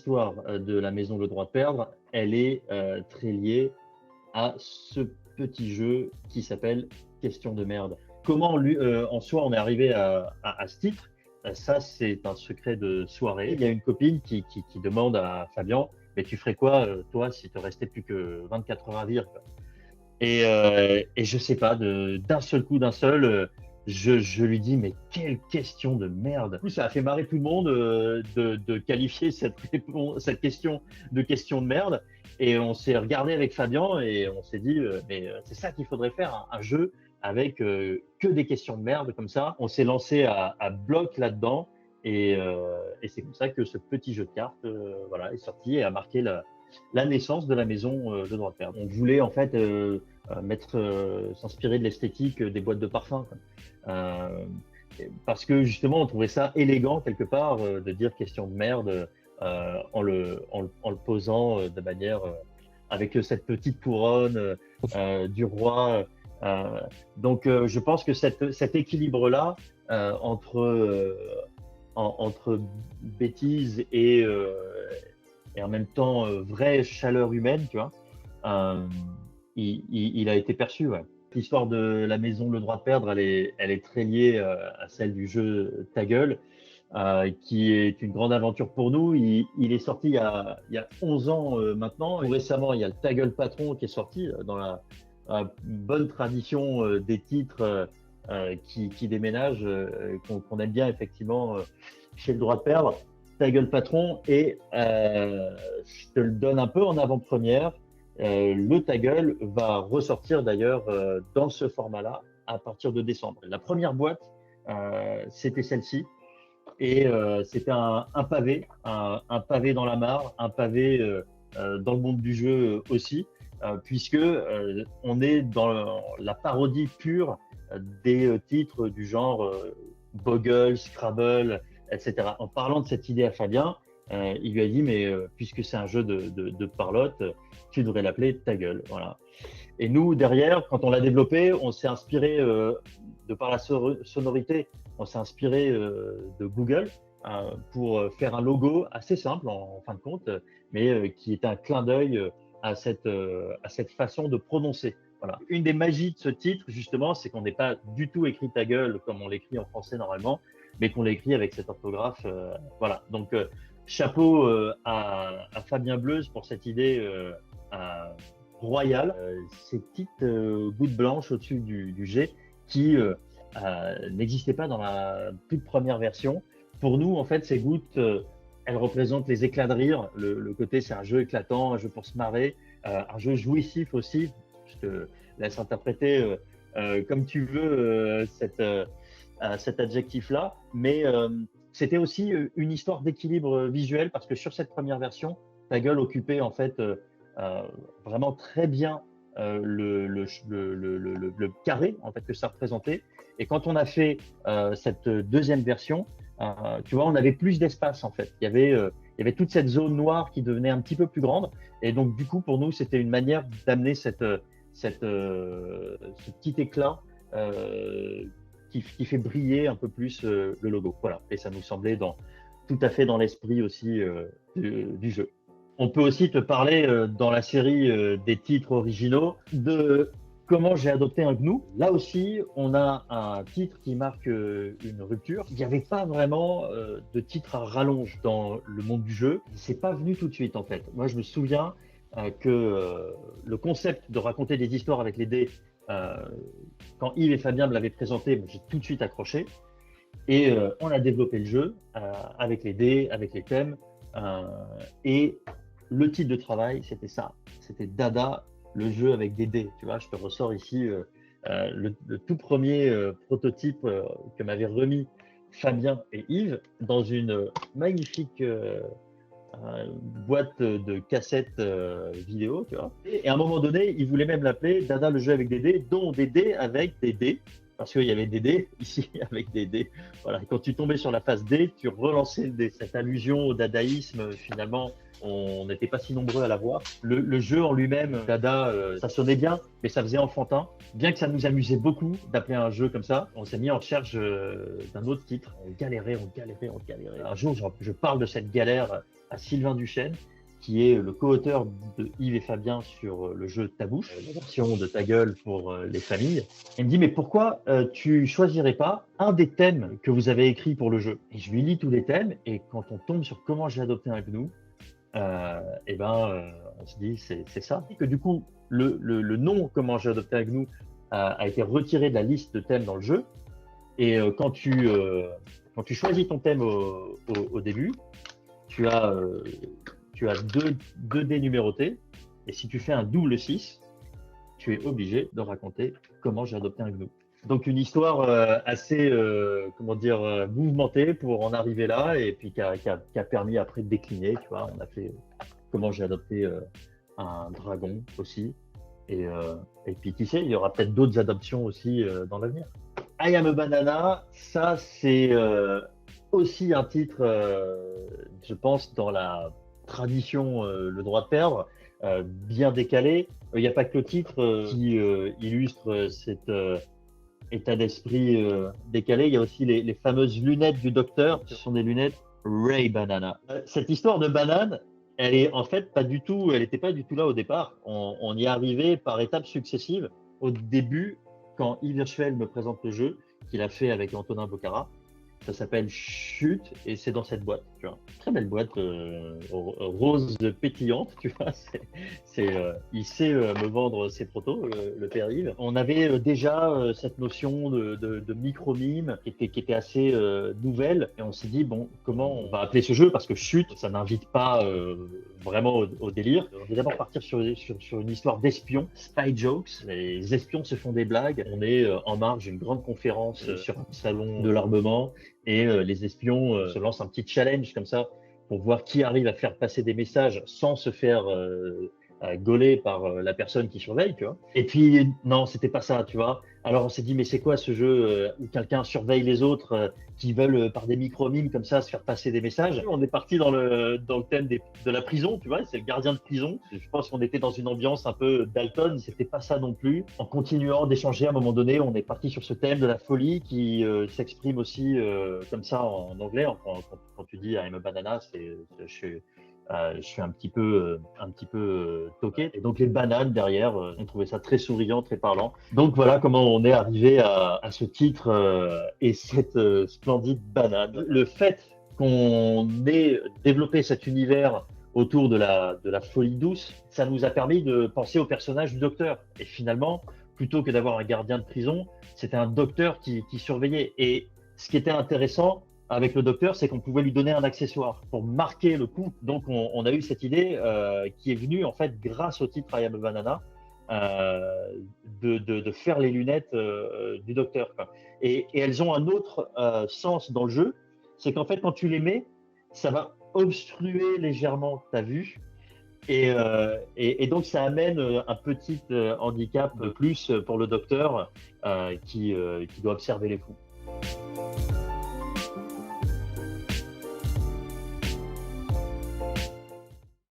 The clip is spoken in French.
l'histoire de la maison Le Droit de Perdre, elle est très liée à ce petit jeu qui s'appelle Question de merde. Comment en soi on est arrivé à ce titre? Ça, c'est un secret de soirée. Il y a une copine qui demande à Fabien, mais tu ferais quoi, toi, si te restait plus que 24 heures à vivre, quoi. Et je sais pas, d'un seul coup, je lui dis, mais quelle question de merde. Du coup, ça a fait marrer tout le monde de qualifier cette question de merde. Et on s'est regardé avec Fabien et on s'est dit, mais c'est ça qu'il faudrait faire, un jeu avec que des questions de merde comme ça. On s'est lancé à bloc là-dedans et c'est comme ça que ce petit jeu de cartes voilà, est sorti et a marqué la naissance de la maison de droit de perdre. On voulait en fait s'inspirer de l'esthétique des boîtes de parfum, quoi. Parce que justement on trouvait ça élégant quelque part de dire question de merde en le posant de manière avec cette petite couronne du roi. Donc je pense que cet équilibre-là entre bêtises et en même temps vraie chaleur humaine, tu vois, euh, il a été perçu. Ouais. L'histoire de la maison Le Droit de Perdre, elle est très liée à celle du jeu Ta Gueule, qui est une grande aventure pour nous. Il est sorti il y a 11 ans maintenant. Et récemment, il y a le Ta Gueule Patron qui est sorti dans la bonne tradition des titres qui déménagent, qu'on aime bien effectivement chez Le Droit de Perdre. Ta Gueule Patron, et je te le donne un peu en avant-première. Le Ta Gueule va ressortir d'ailleurs dans ce format-là à partir de décembre. La première boîte, c'était celle-ci. Et c'était un pavé, un pavé dans la mare, un pavé dans le monde du jeu aussi, puisque on est dans la parodie pure des titres du genre Boggle, Scrabble, etc. En parlant de cette idée à Fabien, il lui a dit, mais puisque c'est un jeu de parlotte, tu devrais l'appeler Ta Gueule. Voilà. Et nous, derrière, quand on l'a développé, on s'est inspiré, de par la sonorité, on s'est inspiré de Google pour faire un logo assez simple en fin de compte, mais qui était un clin d'œil à cette façon de prononcer. Voilà. Une des magies de ce titre, justement, c'est qu'on n'est pas du tout écrit Ta Gueule comme on l'écrit en français normalement, mais qu'on l'écrit avec cette orthographe. Voilà. Donc, chapeau à Fabien Bleuze pour cette idée royale. Ces petites gouttes blanches au-dessus du G qui n'existaient pas dans la toute première version. Pour nous, en fait, ces gouttes, elles représentent les éclats de rire. Le côté, c'est un jeu éclatant, un jeu pour se marrer, un jeu jouissif aussi. Je te laisse interpréter comme tu veux cet adjectif-là. Mais c'était aussi une histoire d'équilibre visuel parce que sur cette première version, Ta Gueule occupait en fait vraiment très bien le carré en fait que ça représentait. Et quand on a fait cette deuxième version, tu vois, on avait plus d'espace en fait. Il y avait toute cette zone noire qui devenait un petit peu plus grande. Et donc du coup, pour nous, c'était une manière d'amener ce petit éclat qui fait briller un peu plus le logo. Voilà. Et ça nous semblait tout à fait dans l'esprit aussi du jeu. On peut aussi te parler dans la série des titres originaux de comment j'ai adopté un GNU. Là aussi, on a un titre qui marque une rupture. Il n'y avait pas vraiment de titre à rallonge dans le monde du jeu. C'est pas venu tout de suite en fait. Moi, je me souviens que le concept de raconter des histoires avec les dés, quand Yves et Fabien me l'avaient présenté, j'ai tout de suite accroché. Et on a développé le jeu avec les dés, avec les thèmes. Et le titre de travail, c'était ça. C'était Dada, le jeu avec des dés. Tu vois, je te ressors ici le tout premier prototype que m'avaient remis Fabien et Yves dans une magnifique boîte de cassettes vidéo, tu vois. Et à un moment donné, ils voulaient même l'appeler Dada, le jeu avec des dés, dont des dés avec des dés. Parce qu'il y avait des dés ici avec des dés. Voilà. Et quand tu tombais sur la phase D, tu relançais le dé. Cette allusion au dadaïsme, finalement, on n'était pas si nombreux à la voir. Le jeu en lui-même, Dada, ça sonnait bien, mais ça faisait enfantin. Bien que ça nous amusait beaucoup d'appeler un jeu comme ça, on s'est mis en recherche d'un autre titre. On galérait. Un jour, je parle de cette galère à Sylvain Duchesne, qui est le co-auteur de Yves et Fabien sur le jeu Ta Bouche, la version de Ta Gueule pour les familles. Il me dit, mais pourquoi tu choisirais pas un des thèmes que vous avez écrit pour le jeu? Et je lui lis tous les thèmes, et quand on tombe sur comment j'ai adopté un gnou, on se dit, c'est ça. Et que du coup, le nom comment j'ai adopté un gnou a été retiré de la liste de thèmes dans le jeu. Et quand tu choisis ton thème au début, tu as deux dés numérotés, et si tu fais un double 6, tu es obligé de raconter comment j'ai adopté un gnou. Donc une histoire assez mouvementée pour en arriver là, et puis qui a permis après de décliner. Tu vois, on a fait comment j'ai adopté un dragon aussi, et puis qui sait, il y aura peut-être d'autres adoptions aussi dans l'avenir. I Am a Banana, ça c'est aussi un titre, je pense, dans la tradition Le Droit de Perdre, bien décalé. Il n'y a pas que le titre qui illustre cet état d'esprit décalé. Il y a aussi les fameuses lunettes du docteur. Ce sont des lunettes Ray Banana. Cette histoire de banane, elle est en fait pas du tout, elle n'était pas du tout là au départ. On y est arrivé par étapes successives. Au début, quand Yves Hirschfeld me présente le jeu, qu'il a fait avec Antonin Bocara, ça s'appelle Chute, et c'est dans cette boîte, tu vois. Très belle boîte, rose pétillante, tu vois. Il sait me vendre ses protos, le père Yves. On avait déjà cette notion de micro-mime qui était assez nouvelle, et on s'est dit, bon, comment on va appeler ce jeu, parce que Chute, ça n'invite pas vraiment au délire. On va d'abord partir sur une histoire d'espions, spy jokes. Les espions se font des blagues. On est en marge d'une grande conférence sur un salon de l'armement, et les espions se lancent un petit challenge comme ça pour voir qui arrive à faire passer des messages sans se faire gauler par la personne qui surveille, tu vois. Et puis non, c'était pas ça, tu vois. Alors on s'est dit, mais c'est quoi ce jeu où quelqu'un surveille les autres qui veulent par des micro-mimes comme ça se faire passer des messages? On est parti dans le thème de la prison, tu vois, c'est le gardien de prison. Je pense qu'on était dans une ambiance un peu Dalton, c'était pas ça non plus. En continuant d'échanger, à un moment donné, on est parti sur ce thème de la folie qui s'exprime aussi comme ça en anglais. Enfin, quand tu dis I'm a banana, je suis un petit peu toqué. Et donc les bananes derrière, on trouvait ça très souriant, très parlant. Donc voilà comment on est arrivé à ce titre et cette splendide banane. Le fait qu'on ait développé cet univers autour de la folie douce, ça nous a permis de penser au personnage du docteur. Et finalement, plutôt que d'avoir un gardien de prison, c'était un docteur qui surveillait. Et ce qui était intéressant avec le docteur, c'est qu'on pouvait lui donner un accessoire pour marquer le coup. Donc, on a eu cette idée qui est venue en fait grâce au titre I Am a Banana de faire les lunettes du docteur, quoi. Et elles ont un autre sens dans le jeu, c'est qu'en fait, quand tu les mets, ça va obstruer légèrement ta vue. Et donc, ça amène un petit handicap de plus pour le docteur qui doit observer les fous.